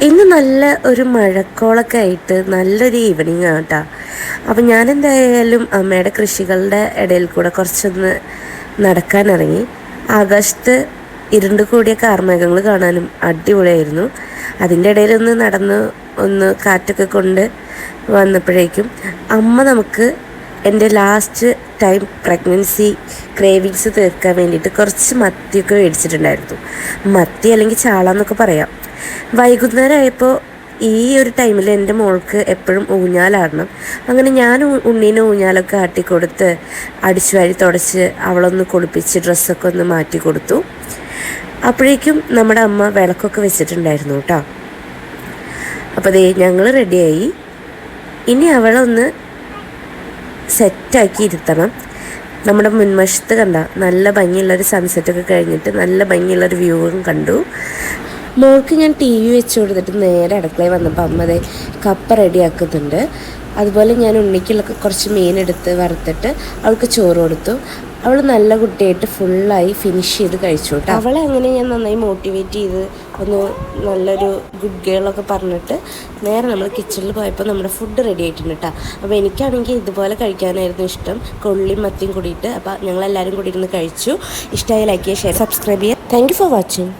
ഇന്ന് നല്ല ഒരു മഴക്കോളൊക്കെ ആയിട്ട് നല്ലൊരു ഈവനിങ് ആണ് കേട്ടോ. അപ്പം ഞാനെന്തായാലും അമ്മയുടെ കൃഷികളുടെ ഇടയിൽ കൂടെ കുറച്ചൊന്ന് നടക്കാനിറങ്ങി. ആകാശത്ത് ഇരുണ്ട് കൂടിയ കാർമേഘങ്ങൾ കാണാനും അടിപൊളിയായിരുന്നു. അതിൻ്റെ ഇടയിലൊന്ന് നടന്ന് ഒന്ന് കാറ്റൊക്കെ കൊണ്ട് വന്നപ്പോഴേക്കും അമ്മ നമുക്ക് എൻ്റെ ലാസ്റ്റ് ടൈം പ്രഗ്നൻസി ക്രേവിങ്സ് തീർക്കാൻ വേണ്ടിയിട്ട് കുറച്ച് മത്തിയൊക്കെ മേടിച്ചിട്ടുണ്ടായിരുന്നു. മത്തി അല്ലെങ്കിൽ ചാള എന്നൊക്കെ പറയാം. വൈകുന്നേരമായപ്പോൾ ഈ ഒരു ടൈമിൽ എൻ്റെ മോൾക്ക് എപ്പോഴും ഊഞ്ഞാലാടണം. അങ്ങനെ ഞാൻ ഉണ്ണീനെ ഊഞ്ഞാലൊക്കെ ആട്ടിക്കൊടുത്ത് അടിച്ചു വാരി തുടച്ച് അവളൊന്ന് കുളിപ്പിച്ച് ഡ്രസ്സൊക്കെ ഒന്ന് മാറ്റി കൊടുത്തു. അപ്പോഴേക്കും നമ്മുടെ അമ്മ വിളക്കൊക്കെ വെച്ചിട്ടുണ്ടായിരുന്നു കേട്ടോ. അപ്പോൾ ദേ ഞങ്ങൾ റെഡിയായി. ഇനി അവളൊന്ന് സെറ്റാക്കി ഇരുത്തണം. നമ്മുടെ മുൻവശത്ത് കണ്ട നല്ല ഭംഗിയുള്ളൊരു സൺസെറ്റൊക്കെ കഴിഞ്ഞിട്ട് നല്ല ഭംഗിയുള്ളൊരു വ്യൂവും കണ്ടു. മോൾക്ക് ഞാൻ ടി വി വെച്ച് കൊടുത്തിട്ട് നേരെ അടുക്കളയിൽ വന്നപ്പോൾ അമ്മ ദേ കപ്പ റെഡിയാക്കുന്നുണ്ട്. അതുപോലെ ഞാൻ ഉണ്ണിക്കുള്ള കുറച്ച് മീനെടുത്ത് വറുത്തിട്ട് അവൾക്ക് ചോറ് കൊടുത്തു. അവൾ നല്ല കുട്ടിയായിട്ട് ഫുള്ളായി ഫിനിഷ് ചെയ്ത് കഴിച്ചു കേട്ടോ. അവളെ അങ്ങനെ ഞാൻ നന്നായി മോട്ടിവേറ്റ് ചെയ്ത് ഒന്ന് നല്ലൊരു ഗുഡ് ഗേളൊക്കെ പറഞ്ഞിട്ട് നേരെ നമ്മൾ കിച്ചണിൽ പോയപ്പോൾ നമ്മുടെ ഫുഡ് റെഡി ആയിട്ടുണ്ട് കേട്ടോ. അപ്പോൾ എനിക്കാണെങ്കിൽ ഇതുപോലെ കഴിക്കാനായിരുന്നു ഇഷ്ടം, കൊള്ളിയും മത്തിയും കൂടിയിട്ട്. അപ്പോൾ ഞങ്ങളെല്ലാവരും കൂടി ഇരുന്ന് കഴിച്ചു. ഇഷ്ടമായി ലൈക്ക് ചെയ്യുക, ഷെയർ, സബ്സ്ക്രൈബ് ചെയ്യുക. Thank you for watching.